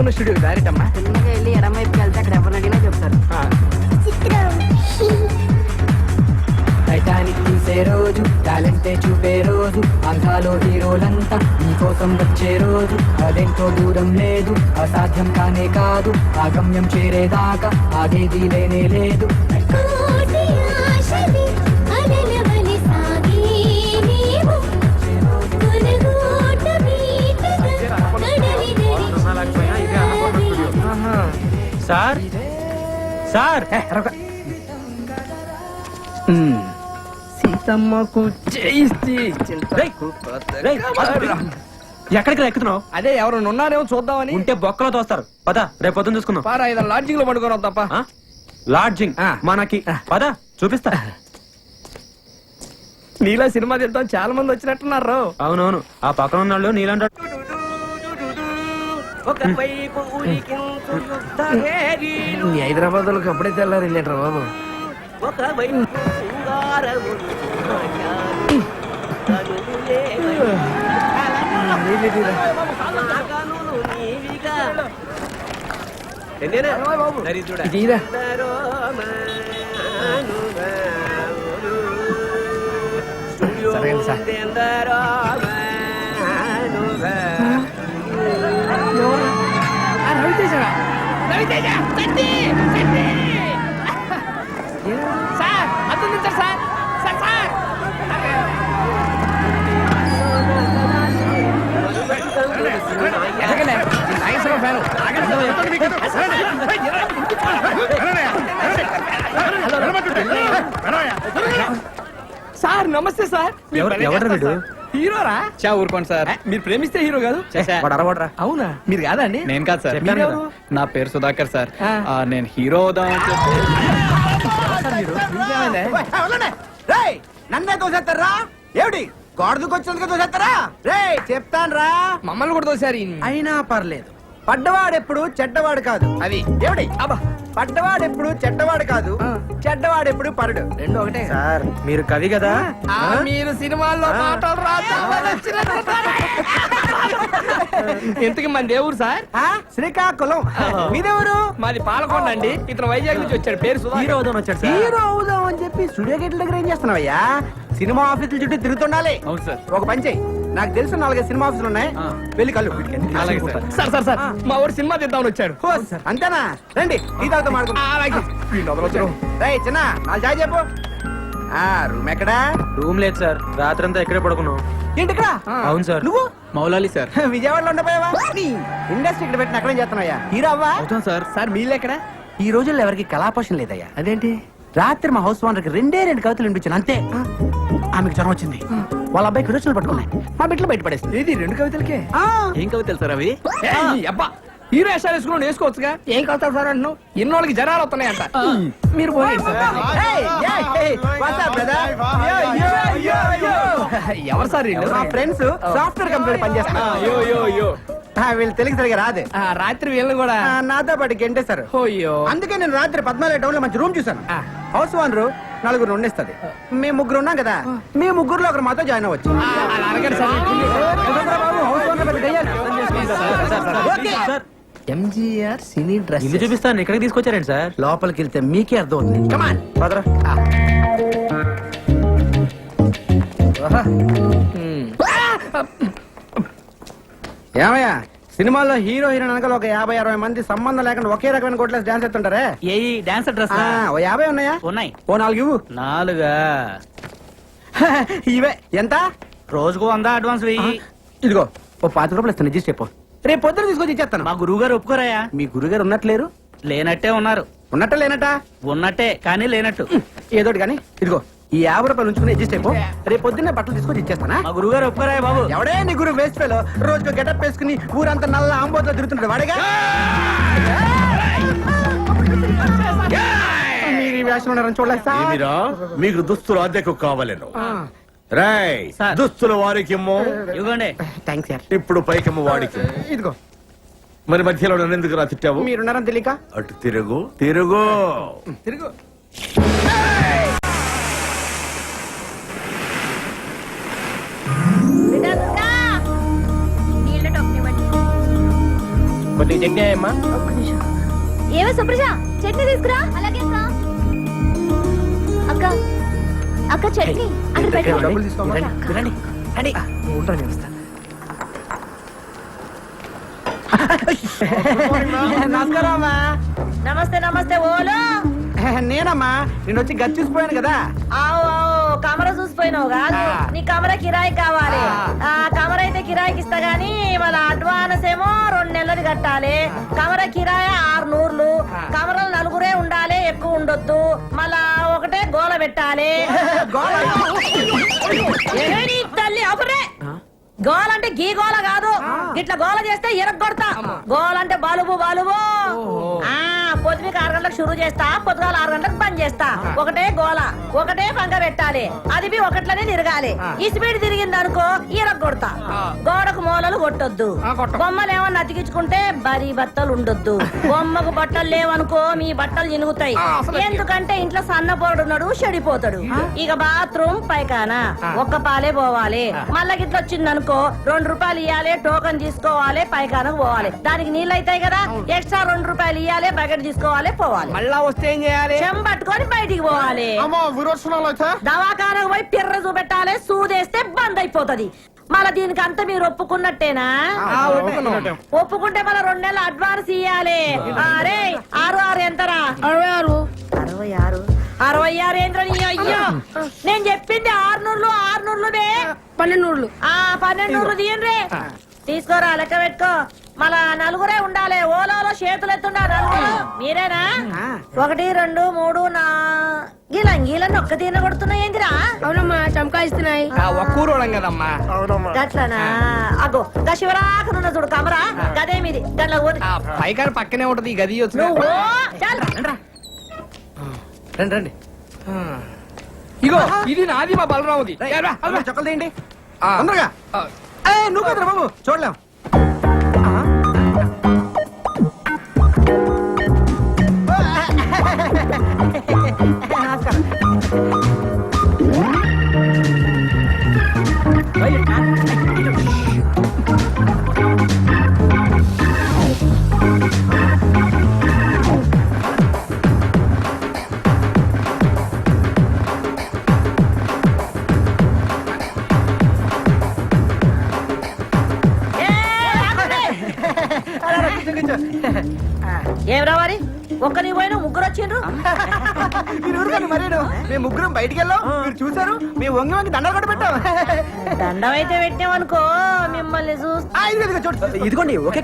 అనుకున్న స్టూడియో దారిటమ్మా. చిన్నగా వెళ్ళి ఎడమ వైపుకి వెళ్తే అక్కడ ఎవరిని అడిగినా చెప్తారు. టైటానిక్ తీసే రోజు, టాలెంటే చూపే రోజు, అందాలో హీరోలంతా నీకోసం వచ్చే రోజు, అదెంతో దూరం లేదు, అసాధ్యం కానే కాదు, ఆ గమ్యం చేరేదాకా ఆగేది లేనే లేదు. సార్ సార్ సీతమ్మకు ఎక్కడికి ఎక్కుతున్నావు? అదే ఎవరు ఉన్నారేమో చూద్దామని. ఉంటే బొక్కలో తోస్తారు. పద రేపు పొద్దున చూసుకుందాం. పారా ఏదో లాడ్జింగ్ లో పడుకోవడం తప్ప. లాడ్జింగ్ మనకి పద చూపిస్తా. నీలా సినిమా తీద్దాం చాలా మంది వచ్చినట్టున్నారు. అవునవును, ఆ పక్కన ఉన్నాళ్ళు నీలంట. హైదరాబాద్ వాళ్ళకి అప్పుడే తెల్లారు వెళ్ళారు బాబు. ఇదిరా సరే సార్. రవితేజ రవితేజ సార్ అతను సార్ సార్ సార్ సార్ నమస్తే సార్. హీరోరా? ఊరుకోండి సార్, మీరు ప్రేమిస్తే హీరో కాదు. అవునా? మీరు కాదా అండి? నేను కాదు సార్, మీరెవరు? నా పేరు సుధాకర్ సార్. ఆ. నేను హీరో అవుదామని చెప్పి నన్నే తోసేస్తారా? ఏమిటి గోడదుకు వచ్చినందుకు తోసేస్తారా? రే చెప్తాను రా, మమ్మల్ని కూడా తోసారు. అయినా పర్లేదు. పడ్డవాడెప్పుడు చెడ్డవాడు కాదు. అది ఏమిటి అబ్బా పడ్డవాడెప్పుడు చెడ్డవాడు కాదు, చెడ్డవాడెప్పుడు పరుడు. రెండు ఒకటే. సార్ మీరు కవి కదా? మీరు సినిమాల్లో మాటలు ఎంతకి మన దేవుడు సార్? ఆ, శ్రీకాకుళం. మీదెవరు? మాది పాలకొండ అండి. ఇతను వైజాగ్ నుంచి వచ్చాడు. పేరు సుధాకర్. హీరో అవుదాం వచ్చాడు సార్. హీరో అవుదాం అని చెప్పి స్టూడియో గేట్ల దగ్గర ఏం చేస్తున్నావయ్యా? సినిమా ఆఫీసుల చుట్టూ తిరుగుతుండాలి. అవును సార్. ఒక పని చెయ్యి, నాకు తెలిసిన 4 సినిమా ఆఫీసులు ఉన్నాయి, వెళ్ళి కళ్ళు. అలాగే సార్. సార్ సార్ సార్ మా ఊరు సినిమా తీద్దామని వచ్చాడు. అంతేనా? రండి టీ తాగుతూ మాట్లాడుకుందాం. రేయ్ చిన్న, నాకు చాయ్ చెప్పు. ఆ రూమ్ ఎక్కడా? రూమ్ లేదు సార్, రాత్రంతా ఇక్కడే పడుకున్నాం. ఏంటి ఇక్కడ? అవును సార్. నువ్వు మౌలాలి సార్. విజయవాడలో ఉండపోయావా? ఇండస్ట్రీ ఇక్కడ పెట్టిన అక్కడేం చేస్తున్నావయ్యా? హీరో అవ్వా? అవుతాం సార్. సార్ మీళ్ళు ఎక్కడ? ఈ రోజుల్లో ఎవరికి కళాపోషణ లేదయ్యా. అదేంటి? రాత్రి మా హౌస్ ఓనర్కి 2 కవితలు వినిపించాను అంతే. ఆమెకు జ్వరం వచ్చింది, వాళ్ళ అబ్బాయికి రోజులు పట్టుకున్నాయి, మా బిడ్డలు బయటపడేస్తుంది. ఇది 2 కవితలకే? ఏం కవితలు సార్ అవి? అబ్బా హీరో వేషాలు వేసుకుని వేసుకోవచ్చుగా. ఏం కలుతారు సార్ అంటున్నావు? ఇన్నోళ్ళకి జనాలు వస్తున్నాయంట. మీరు పోయండి సార్. ఎవరు సార్ వీళ్ళు? మా ఫ్రెండ్స్ సాఫ్ట్వేర్ కంపెనీ పనిచేస్తారు. వీళ్ళు తెలుగు సరిగా రాదే. రాత్రి వీళ్ళని కూడా నాతో పాటు గెంటేశారు. అయ్యో. అందుకే నేను రాత్రి 14 టౌన్ లో మంచి రూమ్ చూసాను. House owner 4 ఉండేస్తుంది. మేము 3 ఉన్నాం కదా, మేము 3లో ఒకరు మాతో జాయిన్ అవ్వచ్చు. ఎంజీఆర్ సినీ డ్రెస్ ఇల్లు చూపిస్తాను. ఇక్కడికి తీసుకొచ్చారండి సార్? లోపలికి వెళ్తే మీకే అర్థం అవుతుంది. కమాన్ పదరా. ఏమయ్యా, సినిమాల్లో హీరో హీరోయిన్ అనగా ఒక 50-60 మంది సంబంధం లేకుండా ఒకే రకమైన కోట్లేసి డాన్స్ ఎత్తుంటారే. ఏ డాన్సర్ డ్రెస్ ఓ 50 ఉన్నాయా? ఉన్నాయి. ఓ 4 ఇవ్వు. 4 ఇవే ఎంత? రోజుకు 100 అడ్వాన్స్ వెయ్యి. ఇదిగో ఓ 50 రూపాయలు ఇస్తాను, రిజిస్టర్ చెప్పు. రేపు పొద్దున తీసుకొచ్చి ఇచ్చేస్తాను. మా గురువు గారు ఒప్పుకోరాయా? మీ గురుగారు ఉన్నట్లేరు? లేనట్టే ఉన్నారు. ఉన్నట్ట లేనట్ట? ఉన్నట్టే కానీ లేనట్టు. ఏదోటి కానీ ఇదిగో ఈ 50 రూపాయలు ఉంచుకుని అడ్జస్ట్ అయిపో. రేపు పొద్దున్నే బట్టలు తీసుకొచ్చి ఇచ్చేస్తానా? మా గురువు గారు ఒప్పుకోరాయా బాబు? ఎవడే నీ గురువు? Waste fellow. రోజుకు గెటప్ వేసుకుని ఊరంతా నల్ల ఆంబోతో తిరుగుతుంటాడు వాడేగా. మీరు ఈ వేషం ఉన్నారని చూడలేదు సార్. ఏమిరా మీకు దుస్తులు అద్దెకు కావాలను? రాయ్ సార్. దుస్తులు వారికి ఇవ్వండి. Thanks sir. ఇప్పుడు పైకెమ్మ వాడికి. ఇదిగో. మరి మధ్యలో నన్ను ఎందుకు రా తిట్టావు? మీరున్నారని తెలియక. అటు తిరుగు తిరుగు తిరుగు. కొద్దిగా చట్నీ అమ్మా. ఏమే సుప్రజ చట్నీ తీసుకురా. అలాగే అక్క. అక్క చట్నీ అక్కడ పెట్టు. డబ్బులు తీసుకోమా. రండి రండి. ఉంటాను వస్తా. నమస్కారం అమ్మా. నమస్తే నమస్తే ఓలో. నేనమ్మా నేను వచ్చి గది చూసిపోయాను కదా. ఆవు ఆవు కమర చూసిపోయినావు కాదు, నీ కమర కిరాయి కావాలి. ఆ కమర అయితే కిరాయికి ఇస్తా గానీ మన అడ్వాన్స్ ఏమో 2 నెలలు కట్టాలి. కమర కిరాయి 600. కమరలు 4 ఉండాలి, ఎక్కువ ఉండొద్దు. మళ్ళా ఒకటే గోల పెట్టాలి. ఏడి తల్లి అపురే, గోల అంటే గీ గోల కాదు, ఇట్లా గోల చేస్తే ఎరగొడతా. గోల అంటే బాలుబు బాలుబు. పొద్దుకి 6 గంటలకు షురు చేస్తా, పొద్దుగాల 6 గంటలకు బంద్ చేస్తా. ఒకటే గోల, ఒకటే పంగ పెట్టాలి. అది బి ఒకట్లనే తిరగాలి. ఈ స్పీడ్ తిరిగింది అనుకో ఎరగొడతా. గోడకు మూలలు కొట్టొద్దు. బొమ్మలు ఏమన్నా అతికించుకుంటే బరి బట్టలు ఉండొద్దు. బొమ్మకు బట్టలు లేవనుకో మీ బట్టలు చినుగుతాయి. ఎందుకంటే ఇంట్లో సన్న పొడున్నాడు, చెడిపోతాడు. ఇక బాత్రూమ్ పైకానా ఒక్క పాలే పోవాలి. మళ్ళా గిట్ల వచ్చిందనుకో 2 రూపాయలు ఇవ్వాలి, టోకన్ తీసుకోవాలి, పైకానకు పోవాలి. దానికి నీళ్ళు అవుతాయి కదా, ఎక్స్ట్రా 2 రూపాయలు ఇవ్వాలి, బకెట్ తీసుకోవాలి, పోవాలి. మళ్ళా వస్తే ఏం చేయాలి? చెంబట్టుకొని బయటికి పోవాలి. దవాఖానకు పోయి పిర్ర చూపెట్టాలి, సూదేస్తే బంద్ అయిపోతది. మళ్ళా దీనికి అంతా మీరు ఒప్పుకున్నట్టేనా? ఒప్పుకుంటే మళ్ళీ 2 నెలలు అడ్వాన్స్ ఇయ్యాలి. అరే 6 ఎంతరా? 66. 66 ఏంద్ర నీ అయ్యో. నేను చెప్పింది 600 1200. 1200 తీయండి. తీసుకోరా, లెక్క పెట్టుకో. మళ్ళా 4 ఉండాలి. ఓలాలో చేతులు ఎత్తుండా 4. మీరేనా? 1 2 3 4 గీలని ఒక్క తీన కొడుతున్నాయి ఏందిరా? అవునమ్మా చమకాయిస్తున్నాయి. ఒక్కూరోళం కదమ్మా. గట్లనా? అగో గా శివరాకనున్న చూడు కమరా, గదే మీది. గట్ల పైకాడ పక్కనే ఉంటది ఈ గది. వచ్చు నువ్వు చాలు. రండి రండి. ఇగో ఇది నాది, మా బలరాముది. చొక్కలు తీయండి తొందరగా. నువ్వు కదరా బాబు, చూడలేం. ఏం రావాలి? ఒక్కని పోయిన 3 వచ్చిండ్రు. మీరు ఊరుకోండి మరేను. మేము 3 బయటికి వెళ్ళాం, మీరు చూసారు. మేము వంగి వంగి దండలు కూడా పెట్టాం. దండం అయితే పెట్టామనుకో మిమ్మల్ని చూస్తా. ఇదిగోండి ఒకే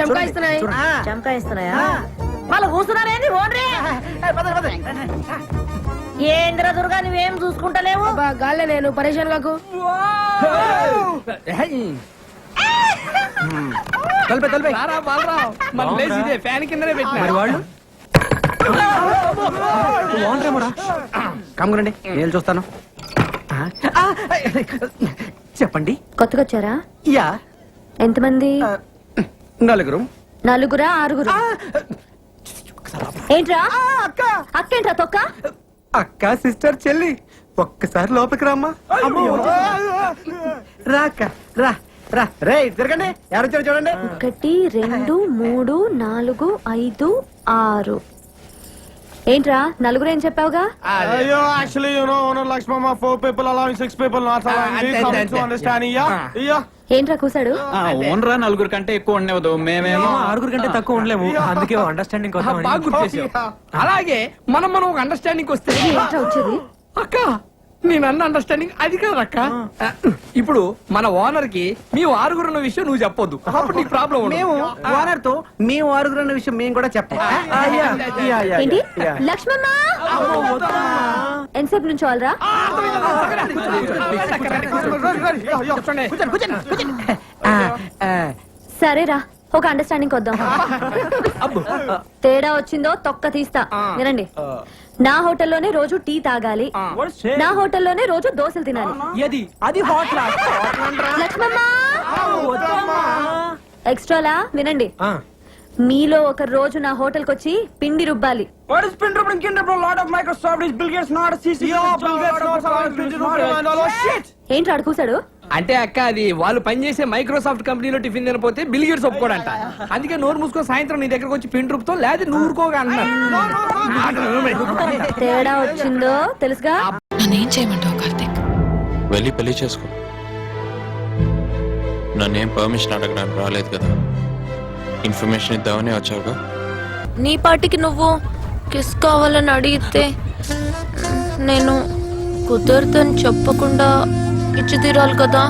చమకాయిస్తున్నాయి. చంకాయిస్తున్నాయా? మళ్ళీ కూర్చున్నారేంది? ఓన్రే ఏంద్ర దుర్గా, నువ్వేం చూసుకుంటలేవు. గాల్లే నేను పరేషాన్ కాకు. తలపే రారా బలరాం, మన ప్లేస్ ఇదే, ఫ్యాన్ కిందనే పెట్టిన. మరి వాళ్ళు కమ్మురండి, నేను చూస్తాను. చెప్పండి. కొత్తగా వచ్చారా? యా. ఎంతమంది? 4. 4, 6? ఏంట్రా అక్క అక్కేంట్రా తొక్క? అక్క సిస్టర్ చెల్లి ఒక్కసారి లోపలికి రామ్మా. రా అక్క రా రా. రే తిరగండి, ఎవరు వచ్చారు చూడండి. 1 2 3 4 5 6. ఏంట్రా 4 ఏం చెప్పావుగా? Yo, actually, you know, one Lakshmama, 4 people allowing 6 people not allowing. We come to understanding, yeah? ఏంట్రా కూసాడు? ఓనరా 4 కంటే ఎక్కువ ఉండేవద్దు. మేమేమో 6 కంటే తక్కువ ఉండలేము, అందుకే అండర్స్టాండింగ్ బాగా గుర్తు చేసావు. అలాగే మనం ఒక అండర్స్టాండింగ్ వస్తే. ఏంట్రా వచ్చేది? అక్క నేను అన్న అండర్స్టాండింగ్ అది కాదు అక్క. ఇప్పుడు మన ఓనర్ కి మీ 6 ఉన్న విషయం నువ్వు చెప్పొద్దు, అప్పుడు నీకు ప్రాబ్లం. మేము ఓనర్ తో మేము 6 అన్న విషయం మేము కూడా చెప్పాం. ఏంటి లక్ష్మమ్మ? ఎంతసేపు నుంచి వాళ్ళరా? సరేరా, ఒక అండర్స్టాండింగ్ వద్దాం. తేడా వచ్చిందో తొక్క తీస్తా. వినండి, నా హోటల్లోనే రోజు టీ తాగాలి, నా హోటల్లోనే రోజు దోశలు తినాలి. అది హాట్. లక్ష్మమ్మ ఎక్స్ట్రాలా వినండి, మీలో ఒక రోజు నా హోటల్ వచ్చి పిండి రుబ్బాలి. ఏంటి అడుగుసాడు? అంటే అక్క అది వాళ్ళు పనిచేసే మైక్రోసాఫ్ట్ కంపెనీలో టిఫిన్ తినపోతే బిల్ గేట్స్ ఒప్పుకోడంట. అందుకే నోరు మూసుకొని సాయంత్రం నీ దగ్గరకు వచ్చి పిండి రూపుతో లేదా నువ్వు ఊరుకోగా అన్నాడు. తేడా వచ్చిందో తెలుసుగా. నన్నేం చేయమంటావు కార్తీక్? వెళ్ళి పెళ్లి చేసుకో. నన్నేం పర్మిషన్ అడగడానికి రాలేదు కదా, ఇన్ఫర్మేషన్ ఇద్దామని వచ్చావుగా. నీ పాటికి నువ్వు కిస్ కావాలని అడిగితే నేను కుదరదని చెప్పకుండా ఇచ్చి తీరాలి కదా.